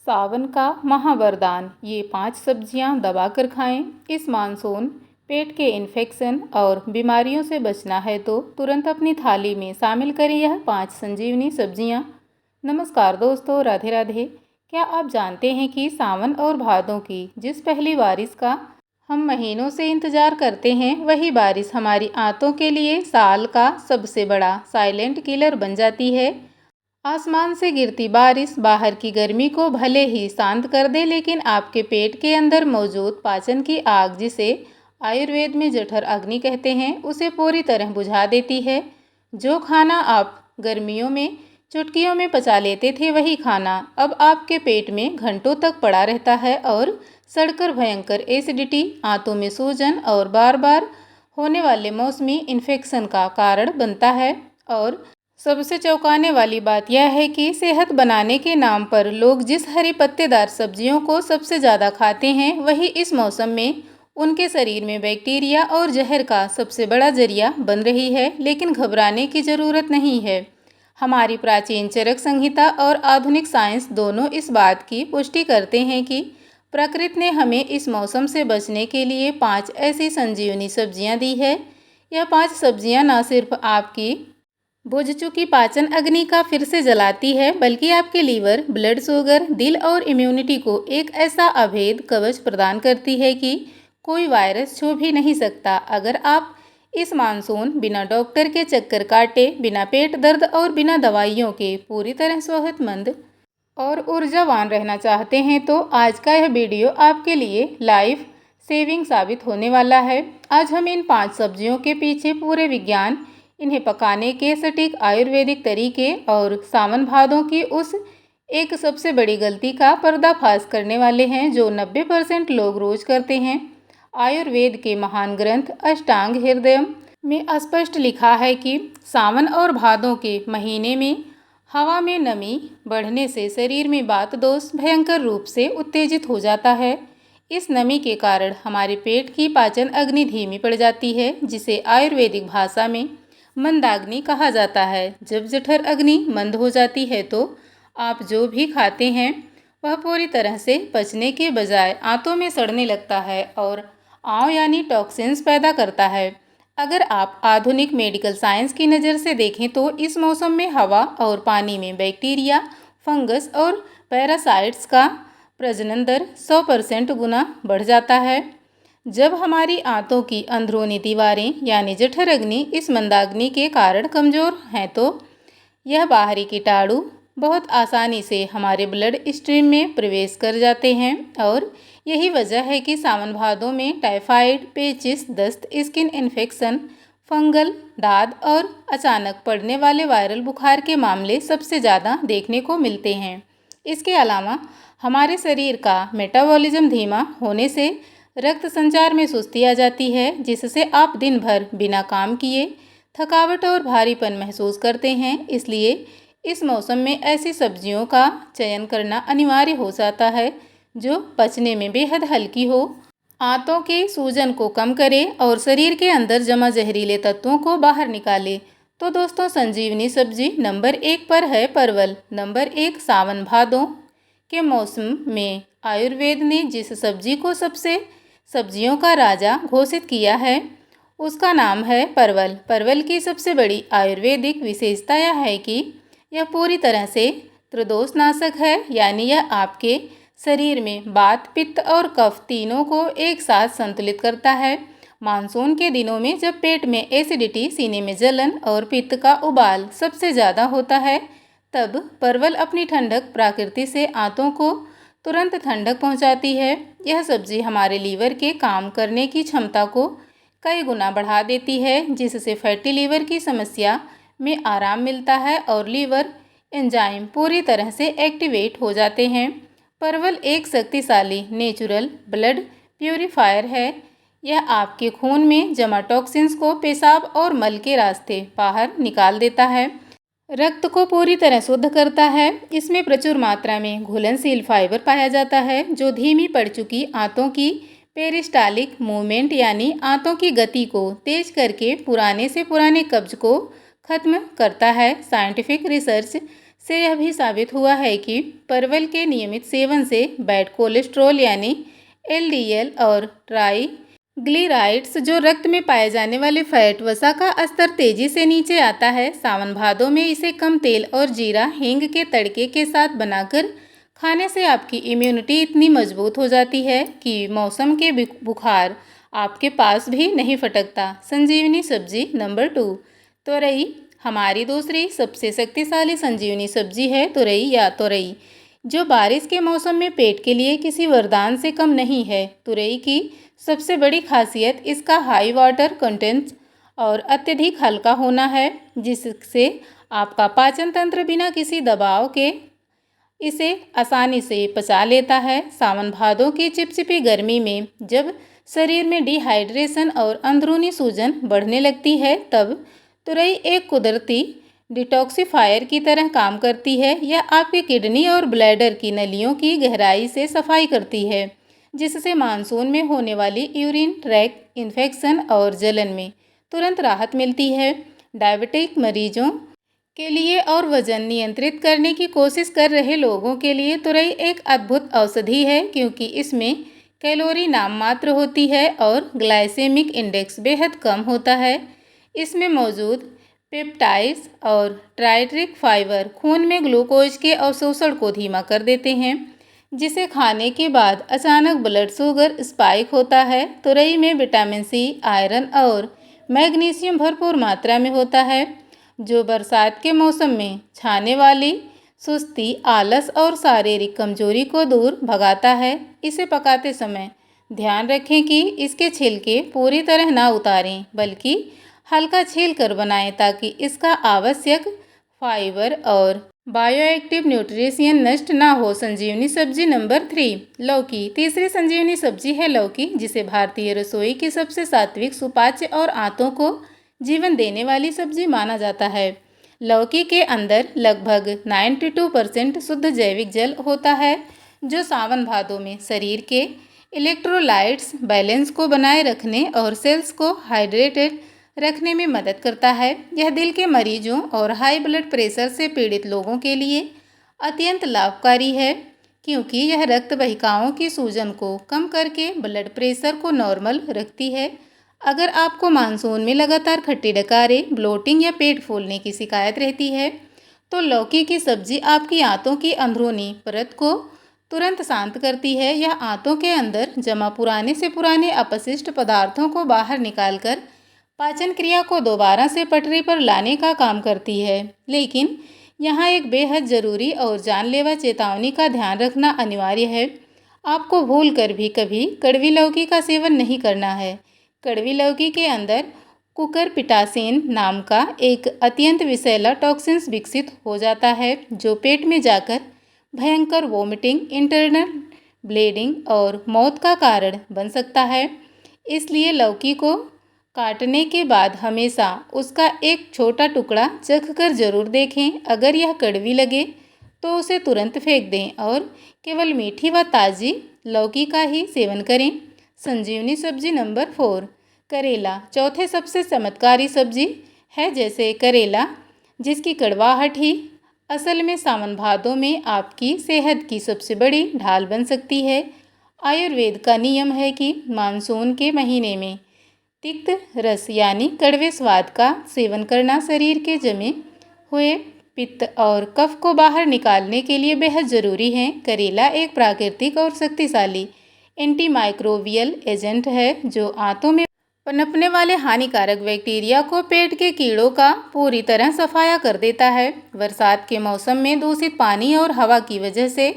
सावन का महावरदान। ये 5 सब्जियां दबाकर खाएं। इस मानसून पेट के इन्फेक्शन और बीमारियों से बचना है तो तुरंत अपनी थाली में शामिल करें यह 5 संजीवनी सब्जियां। नमस्कार दोस्तों, राधे राधे। क्या आप जानते हैं कि सावन और भादों की जिस पहली बारिश का हम महीनों से इंतजार करते हैं, वही बारिश हमारी आंतों के लिए साल का सबसे बड़ा साइलेंट किलर बन जाती है। आसमान से गिरती बारिश बाहर की गर्मी को भले ही शांत कर दे, लेकिन आपके पेट के अंदर मौजूद पाचन की आग, जिसे आयुर्वेद में जठर अग्नि कहते हैं, उसे पूरी तरह बुझा देती है। जो खाना आप गर्मियों में चुटकियों में पचा लेते थे, वही खाना अब आपके पेट में घंटों तक पड़ा रहता है और सड़कर भयंकर एसिडिटी, आंतों में सूजन और बार बार होने वाले मौसमी इन्फेक्शन का कारण बनता है। और सबसे चौंकाने वाली बात यह है कि सेहत बनाने के नाम पर लोग जिस हरी पत्तेदार सब्जियों को सबसे ज़्यादा खाते हैं, वही इस मौसम में उनके शरीर में बैक्टीरिया और जहर का सबसे बड़ा जरिया बन रही है। लेकिन घबराने की ज़रूरत नहीं है। हमारी प्राचीन चरक संहिता और आधुनिक साइंस दोनों इस बात की पुष्टि करते हैं कि प्रकृति ने हमें इस मौसम से बचने के लिए 5 ऐसी संजीवनी सब्जियां दी है। यह 5 सब्जियां न सिर्फ आपकी बुझ चुकी पाचन अग्नि का फिर से जलाती है, बल्कि आपके लीवर, ब्लड शुगर, दिल और इम्यूनिटी को एक ऐसा अभेद कवच प्रदान करती है कि कोई वायरस छू भी नहीं सकता। अगर आप इस मानसून बिना डॉक्टर के चक्कर काटे, बिना पेट दर्द और बिना दवाइयों के पूरी तरह सेहतमंद और ऊर्जावान रहना चाहते हैं, तो आज का यह वीडियो आपके लिए लाइफ सेविंग साबित होने वाला है। आज हम इन 5 सब्जियों के पीछे पूरे विज्ञान, इन्हें पकाने के सटीक आयुर्वेदिक तरीके और सावन भादों की उस एक सबसे बड़ी गलती का पर्दाफाश करने वाले हैं जो 90% लोग रोज करते हैं। आयुर्वेद के महान ग्रंथ अष्टांग हृदयम में स्पष्ट लिखा है कि सावन और भादों के महीने में हवा में नमी बढ़ने से शरीर में वात दोष भयंकर रूप से उत्तेजित हो जाता है। इस नमी के कारण हमारे पेट की पाचन अग्नि धीमी पड़ जाती है, जिसे आयुर्वेदिक भाषा में मंदाग्नि कहा जाता है। जब जठर अग्नि मंद हो जाती है तो आप जो भी खाते हैं वह पूरी तरह से पचने के बजाय आंतों में सड़ने लगता है और आंव यानी टॉक्सिन्स पैदा करता है। अगर आप आधुनिक मेडिकल साइंस की नज़र से देखें तो इस मौसम में हवा और पानी में बैक्टीरिया, फंगस और पैरासाइट्स का प्रजनन दर 100% गुना बढ़ जाता है। जब हमारी आंतों की अंदरूनी दीवारें यानी जठर अग्नि इस मंदाग्नि के कारण कमज़ोर हैं, तो यह बाहरी कीटाणु बहुत आसानी से हमारे ब्लड स्ट्रीम में प्रवेश कर जाते हैं। और यही वजह है कि सावन भादों में टाइफाइड, पेचिस, दस्त, स्किन इन्फेक्शन, फंगल दाद और अचानक पड़ने वाले वायरल बुखार के मामले सबसे ज़्यादा देखने को मिलते हैं। इसके अलावा हमारे शरीर का मेटाबॉलिज्म धीमा होने से रक्त संचार में सुस्ती आ जाती है, जिससे आप दिन भर बिना काम किए थकावट और भारीपन महसूस करते हैं। इसलिए इस मौसम में ऐसी सब्जियों का चयन करना अनिवार्य हो जाता है जो पचने में बेहद हल्की हो, आंतों के सूजन को कम करे और शरीर के अंदर जमा जहरीले तत्वों को बाहर निकाले। तो दोस्तों, संजीवनी सब्जी नंबर 1 पर है परवल। नंबर 1, सावन भादों के मौसम में आयुर्वेद ने जिस सब्जी को सबसे सब्जियों का राजा घोषित किया है, उसका नाम है परवल। परवल की सबसे बड़ी आयुर्वेदिक विशेषता यह है कि यह पूरी तरह से त्रिदोषनाशक है, यानी यह आपके शरीर में वात, पित्त और कफ तीनों को एक साथ संतुलित करता है। मानसून के दिनों में जब पेट में एसिडिटी, सीने में जलन और पित्त का उबाल सबसे ज़्यादा होता है, तब परवल अपनी ठंडक प्रकृति से आंतों को तुरंत ठंडक पहुंचाती है। यह सब्जी हमारे लीवर के काम करने की क्षमता को कई गुना बढ़ा देती है, जिससे फैटी लीवर की समस्या में आराम मिलता है और लीवर एंजाइम पूरी तरह से एक्टिवेट हो जाते हैं। परवल एक शक्तिशाली नेचुरल ब्लड प्यूरिफायर है। यह आपके खून में जमा टॉक्सिन्स को पेशाब और मल के रास्ते बाहर निकाल देता है, रक्त को पूरी तरह शुद्ध करता है। इसमें प्रचुर मात्रा में घुलनशील फाइबर पाया जाता है, जो धीमी पड़ चुकी आंतों की पेरिस्टालिक मूवमेंट यानी आंतों की गति को तेज करके पुराने से पुराने कब्ज को खत्म करता है। साइंटिफिक रिसर्च से यह भी साबित हुआ है कि परवल के नियमित सेवन से बैड कोलेस्ट्रॉल यानी एलडीएल और ट्राइग्लिसराइड्स जो रक्त में पाए जाने वाले फैट वसा का स्तर तेजी से नीचे आता है। सावन भादों में इसे कम तेल और जीरा हींग के तड़के के साथ बनाकर खाने से आपकी इम्यूनिटी इतनी मजबूत हो जाती है कि मौसम के बुखार आपके पास भी नहीं फटकता। संजीवनी सब्जी नंबर 2, तोरई हमारी दूसरी सबसे शक्तिशाली संजीवनी सब्जी है तुरई या तोरई, जो बारिश के मौसम में पेट के लिए किसी वरदान से कम नहीं है। तुरई की सबसे बड़ी खासियत इसका हाई वाटर कंटेंट और अत्यधिक हल्का होना है, जिससे आपका पाचन तंत्र बिना किसी दबाव के इसे आसानी से पचा लेता है। सावन भादों की चिपचिपी गर्मी में जब शरीर में डिहाइड्रेशन और अंदरूनी सूजन बढ़ने लगती है, तब तुरई एक कुदरती डिटॉक्सिफायर की तरह काम करती है। यह आपकी किडनी और ब्लैडर की नलियों की गहराई से सफाई करती है, जिससे मानसून में होने वाली यूरिन ट्रैक्ट इन्फेक्शन और जलन में तुरंत राहत मिलती है। डायबिटिक मरीजों के लिए और वजन नियंत्रित करने की कोशिश कर रहे लोगों के लिए तुरई एक अद्भुत औषधि है, क्योंकि इसमें कैलोरी नाम मात्र होती है और ग्लाइसेमिक इंडेक्स बेहद कम होता है। इसमें मौजूद पेप्टाइड्स और ट्राइट्रिक फाइबर खून में ग्लूकोज के अवशोषण को धीमा कर देते हैं, जिसे खाने के बाद अचानक ब्लड शुगर स्पाइक होता है। तुरई में विटामिन सी, आयरन और मैग्नीशियम भरपूर मात्रा में होता है, जो बरसात के मौसम में छाने वाली सुस्ती, आलस और शारीरिक कमजोरी को दूर भगाता है। इसे पकाते समय ध्यान रखें कि इसके छिलके पूरी तरह ना उतारें, बल्कि हल्का छील कर बनाएं, ताकि इसका आवश्यक फाइबर और बायोएक्टिव न्यूट्रिशन नष्ट ना हो। संजीवनी सब्जी नंबर 3, लौकी तीसरी संजीवनी सब्जी है लौकी, जिसे भारतीय रसोई की सबसे सात्विक, सुपाच्य और आंतों को जीवन देने वाली सब्जी माना जाता है। लौकी के अंदर लगभग 92% शुद्ध जैविक जल होता है, जो सावन भादों में शरीर के इलेक्ट्रोलाइट्स बैलेंस को बनाए रखने और सेल्स को हाइड्रेटेड रखने में मदद करता है। यह दिल के मरीजों और हाई ब्लड प्रेशर से पीड़ित लोगों के लिए अत्यंत लाभकारी है, क्योंकि यह रक्त वाहिकाओं की सूजन को कम करके ब्लड प्रेशर को नॉर्मल रखती है। अगर आपको मानसून में लगातार खट्टी डकारें, ब्लोटिंग या पेट फूलने की शिकायत रहती है, तो लौकी की सब्जी आपकी आंतों की अंदरूनी परत को तुरंत शांत करती है। यह आंतों के अंदर जमा पुराने से पुराने अपशिष्ट पदार्थों को बाहर निकालकर पाचन क्रिया को दोबारा से पटरी पर लाने का काम करती है। लेकिन यहाँ एक बेहद ज़रूरी और जानलेवा चेतावनी का ध्यान रखना अनिवार्य है। आपको भूल कर भी कभी कड़वी लौकी का सेवन नहीं करना है। कड़वी लौकी के अंदर कुकुरबिटेसिन नाम का एक अत्यंत विषैला टॉक्सिन्स विकसित हो जाता है, जो पेट में जाकर भयंकर वोमिटिंग, इंटरनल ब्लीडिंग और मौत का कारण बन सकता है। इसलिए लौकी को काटने के बाद हमेशा उसका एक छोटा टुकड़ा चख कर जरूर देखें। अगर यह कड़वी लगे तो उसे तुरंत फेंक दें और केवल मीठी व ताज़ी लौकी का ही सेवन करें। संजीवनी सब्जी नंबर 4, करेला चौथे सबसे चमत्कारी सब्जी है। जैसे करेला, जिसकी कड़वाहट ही असल में सावन भादों में आपकी सेहत की सबसे बड़ी ढाल बन सकती है। आयुर्वेद का नियम है कि मानसून के महीने में तिक्त रस यानी कड़वे स्वाद का सेवन करना शरीर के जमे हुए पित्त और कफ को बाहर निकालने के लिए बेहद ज़रूरी है। करेला एक प्राकृतिक और शक्तिशाली एंटीमाइक्रोबियल एजेंट है, जो आंतों में पनपने वाले हानिकारक बैक्टीरिया को पेट के कीड़ों का पूरी तरह सफाया कर देता है। बरसात के मौसम में दूषित पानी और हवा की वजह से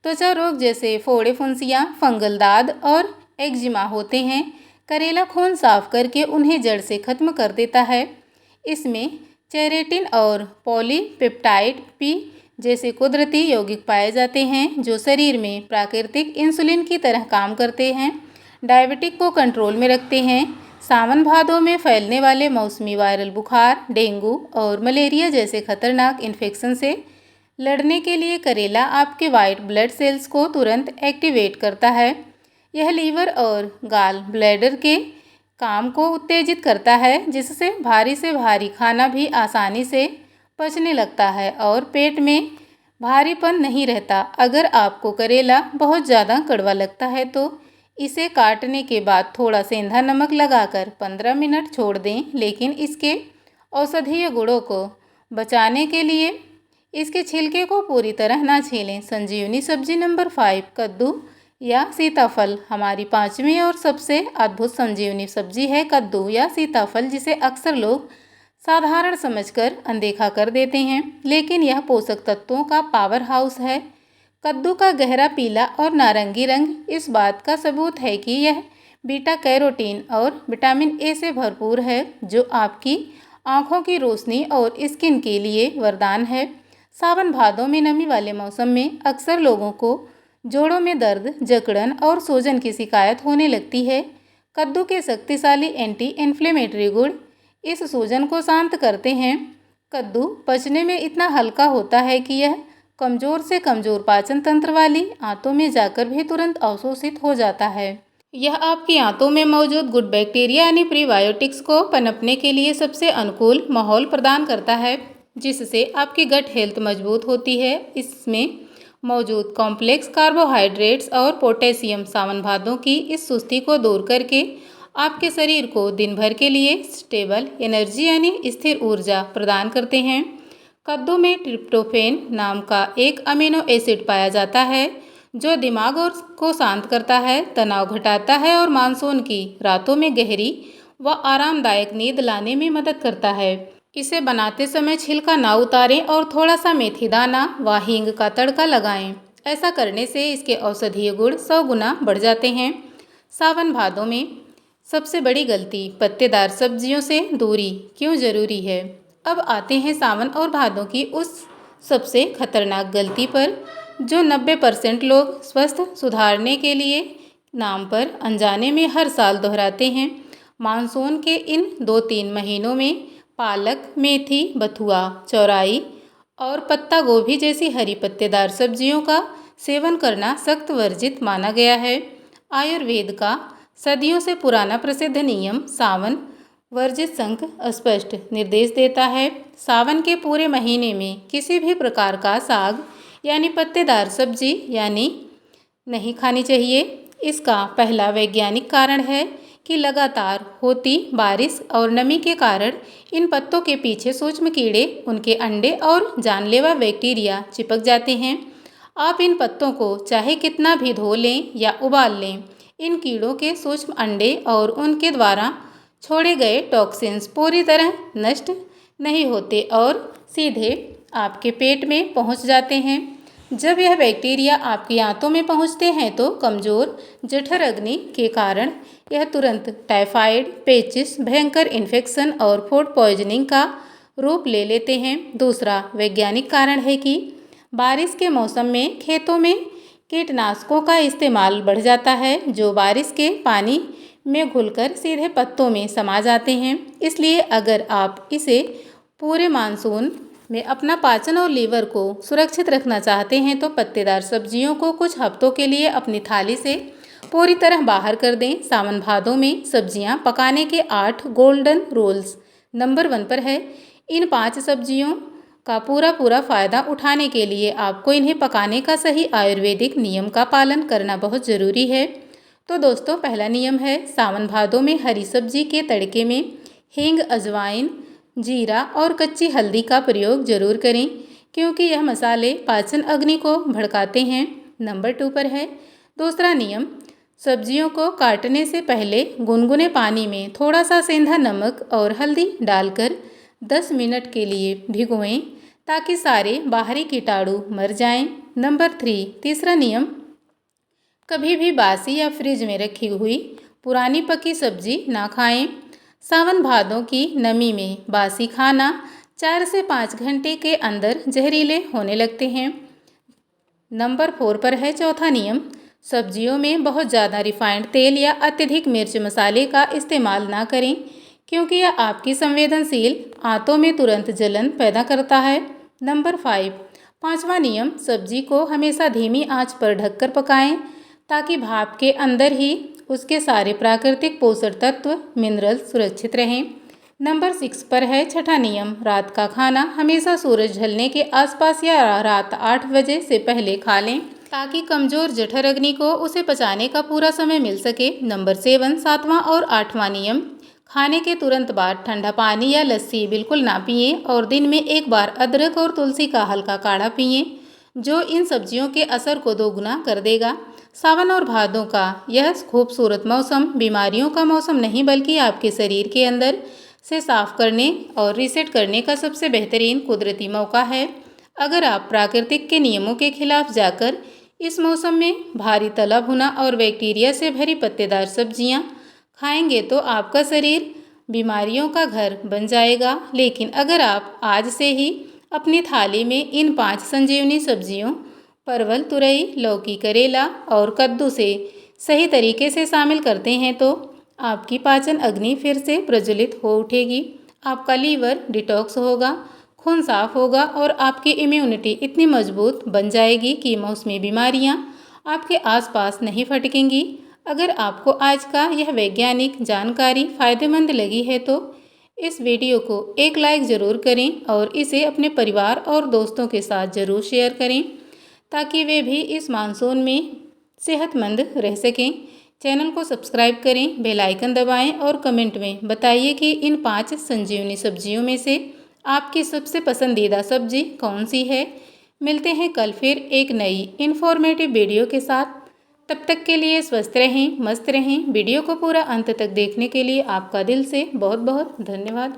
त्वचा रोग जैसे फोड़े, फुंसियाँ, फंगल दाद और एक्जिमा होते हैं। करेला खून साफ करके उन्हें जड़ से खत्म कर देता है। इसमें चेरेटिन और पॉलीपेप्टाइड पी जैसे कुदरती यौगिक पाए जाते हैं, जो शरीर में प्राकृतिक इंसुलिन की तरह काम करते हैं, डायबिटिक को कंट्रोल में रखते हैं। सावन भादों में फैलने वाले मौसमी वायरल बुखार, डेंगू और मलेरिया जैसे खतरनाक इन्फेक्शन से लड़ने के लिए करेला आपके वाइट ब्लड सेल्स को तुरंत एक्टिवेट करता है। यह लीवर और गाल ब्लैडर के काम को उत्तेजित करता है, जिससे भारी से भारी खाना भी आसानी से पचने लगता है और पेट में भारीपन नहीं रहता। अगर आपको करेला बहुत ज़्यादा कड़वा लगता है तो इसे काटने के बाद थोड़ा सेंधा नमक लगाकर 15 मिनट छोड़ दें, लेकिन इसके औषधीय गुणों को बचाने के लिए इसके छिलके को पूरी तरह ना छीलें। संजीवनी सब्जी नंबर 5, कद्दू या सीताफल। हमारी पांचवी और सबसे अद्भुत संजीवनी सब्जी है कद्दू या सीताफल, जिसे अक्सर लोग साधारण समझकर अनदेखा कर देते हैं, लेकिन यह पोषक तत्वों का पावर हाउस है। कद्दू का गहरा पीला और नारंगी रंग इस बात का सबूत है कि यह बीटा कैरोटीन और विटामिन ए से भरपूर है, जो आपकी आँखों की रोशनी और स्किन के लिए वरदान है। सावन भादों में नमी वाले मौसम में अक्सर लोगों को जोड़ों में दर्द, जकड़न और सूजन की शिकायत होने लगती है। कद्दू के शक्तिशाली एंटी इन्फ्लेमेटरी गुण इस सूजन को शांत करते हैं। कद्दू पचने में इतना हल्का होता है कि यह कमज़ोर से कमज़ोर पाचन तंत्र वाली आंतों में जाकर भी तुरंत अवशोषित हो जाता है। यह आपकी आंतों में मौजूद गुड बैक्टीरिया यानी प्रीबायोटिक्स को पनपने के लिए सबसे अनुकूल माहौल प्रदान करता है, जिससे आपकी गट हेल्थ मजबूत होती है। इसमें मौजूद कॉम्प्लेक्स कार्बोहाइड्रेट्स और पोटेशियम सावन भादों की इस सुस्ती को दूर करके आपके शरीर को दिन भर के लिए स्टेबल एनर्जी यानी स्थिर ऊर्जा प्रदान करते हैं। कद्दू में ट्रिप्टोफैन नाम का एक अमीनो एसिड पाया जाता है, जो दिमाग को शांत करता है, तनाव घटाता है और मानसून की रातों में गहरी व आरामदायक नींद लाने में मदद करता है। इसे बनाते समय छिलका ना उतारें और थोड़ा सा मेथी दाना व हींग का तड़का लगाएं। ऐसा करने से इसके औषधीय गुण 100 गुना बढ़ जाते हैं। सावन भादों में सबसे बड़ी गलती, पत्तेदार सब्जियों से दूरी क्यों ज़रूरी है। अब आते हैं सावन और भादों की उस सबसे खतरनाक गलती पर, जो 90% लोग स्वास्थ्य सुधारने के लिए नाम पर अनजाने में हर साल दोहराते हैं। मानसून के इन 2-3 महीनों में पालक, मेथी, बथुआ, चौराई और पत्ता गोभी जैसी हरी पत्तेदार सब्जियों का सेवन करना सख्त वर्जित माना गया है। आयुर्वेद का सदियों से पुराना प्रसिद्ध नियम सावन वर्जित संघ स्पष्ट निर्देश देता है। सावन के पूरे महीने में किसी भी प्रकार का साग यानी पत्तेदार सब्जी यानी नहीं खानी चाहिए। इसका पहला वैज्ञानिक कारण है कि लगातार होती बारिश और नमी के कारण इन पत्तों के पीछे सूक्ष्म कीड़े, उनके अंडे और जानलेवा बैक्टीरिया चिपक जाते हैं। आप इन पत्तों को चाहे कितना भी धो लें या उबाल लें, इन कीड़ों के सूक्ष्म अंडे और उनके द्वारा छोड़े गए टॉक्सिन्स पूरी तरह नष्ट नहीं होते और सीधे आपके पेट में पहुंच जाते हैं। जब यह बैक्टीरिया आपकी आंतों में पहुंचते हैं तो कमज़ोर जठर अग्नि के कारण यह तुरंत टाइफाइड, पेचिस, भयंकर इन्फेक्शन और फूड पॉइजनिंग का रूप ले लेते हैं। दूसरा वैज्ञानिक कारण है कि बारिश के मौसम में खेतों में कीटनाशकों का इस्तेमाल बढ़ जाता है, जो बारिश के पानी में घुलकर सीधे पत्तों में समा जाते हैं। इसलिए अगर आप इसे पूरे मानसून में अपना पाचन और लीवर को सुरक्षित रखना चाहते हैं तो पत्तेदार सब्जियों को कुछ हफ्तों के लिए अपनी थाली से पूरी तरह बाहर कर दें। सावन भादों में सब्जियां पकाने के 8 गोल्डन रूल्स नंबर 1 पर है। इन 5 सब्जियों का पूरा फ़ायदा उठाने के लिए आपको इन्हें पकाने का सही आयुर्वेदिक नियम का पालन करना बहुत ज़रूरी है। तो दोस्तों, पहला नियम है सावन भादों में हरी सब्जी के तड़के में हींग, अजवाइन, जीरा और कच्ची हल्दी का प्रयोग जरूर करें, क्योंकि यह मसाले पाचन अग्नि को भड़काते हैं। नंबर 2 पर है दूसरा नियम, सब्जियों को काटने से पहले गुनगुने पानी में थोड़ा सा सेंधा नमक और हल्दी डालकर 10 मिनट के लिए भिगोएं, ताकि सारे बाहरी कीटाणु मर जाएं। नंबर 3 तीसरा नियम, कभी भी बासी या फ्रिज में रखी हुई पुरानी पकी सब्जी ना खाएं। सावन भादों की नमी में बासी खाना 4 से 5 घंटे के अंदर जहरीले होने लगते हैं। नंबर 4 पर है चौथा नियम, सब्जियों में बहुत ज़्यादा रिफाइंड तेल या अत्यधिक मिर्च मसाले का इस्तेमाल ना करें, क्योंकि यह आपकी संवेदनशील आंतों में तुरंत जलन पैदा करता है। नंबर 5 पांचवा नियम, सब्जी को हमेशा धीमी आंच पर ढककर पकाएं, ताकि भाप के अंदर ही उसके सारे प्राकृतिक पोषक तत्व मिनरल सुरक्षित रहें। नंबर 6 पर है छठा नियम, रात का खाना हमेशा सूरज ढलने के आसपास या रात 8 बजे से पहले खा लें ताकि कमजोर जठर अग्नि को उसे पचाने का पूरा समय मिल सके। नंबर 7 सातवां और आठवां नियम, खाने के तुरंत बाद ठंडा पानी या लस्सी बिल्कुल ना पिएं और दिन में एक बार अदरक और तुलसी का हल्का काढ़ा पिएं, जो इन सब्जियों के असर को दोगुना कर देगा। सावन और भादों का यह खूबसूरत मौसम बीमारियों का मौसम नहीं बल्कि आपके शरीर के अंदर से साफ करने और रीसेट करने का सबसे बेहतरीन कुदरती मौका है। अगर आप प्राकृतिक के नियमों के खिलाफ जाकर इस मौसम में भारी तला भुना और बैक्टीरिया से भरी पत्तेदार सब्जियां खाएंगे तो आपका शरीर बीमारियों का घर बन जाएगा। लेकिन अगर आप आज से ही अपनी थाली में इन 5 संजीवनी सब्जियों परवल, तुरई, लौकी, करेला और कद्दू से सही तरीके से शामिल करते हैं तो आपकी पाचन अग्नि फिर से प्रज्वलित हो उठेगी, आपका लीवर डिटॉक्स होगा, खून साफ होगा और आपकी इम्यूनिटी इतनी मजबूत बन जाएगी कि मौसमी बीमारियां आपके आसपास नहीं फटकेंगी। अगर आपको आज का यह वैज्ञानिक जानकारी फ़ायदेमंद लगी है तो इस वीडियो को एक लाइक ज़रूर करें और इसे अपने परिवार और दोस्तों के साथ ज़रूर शेयर करें ताकि वे भी इस मानसून में सेहतमंद रह सकें। चैनल को सब्सक्राइब करें, बेल आइकन दबाएं और कमेंट में बताइए कि इन 5 संजीवनी सब्जियों में से आपकी सबसे पसंदीदा सब्जी कौन सी है। मिलते हैं कल फिर एक नई इन्फॉर्मेटिव वीडियो के साथ। तब तक के लिए स्वस्थ रहें, मस्त रहें। वीडियो को पूरा अंत तक देखने के लिए आपका दिल से बहुत बहुत धन्यवाद।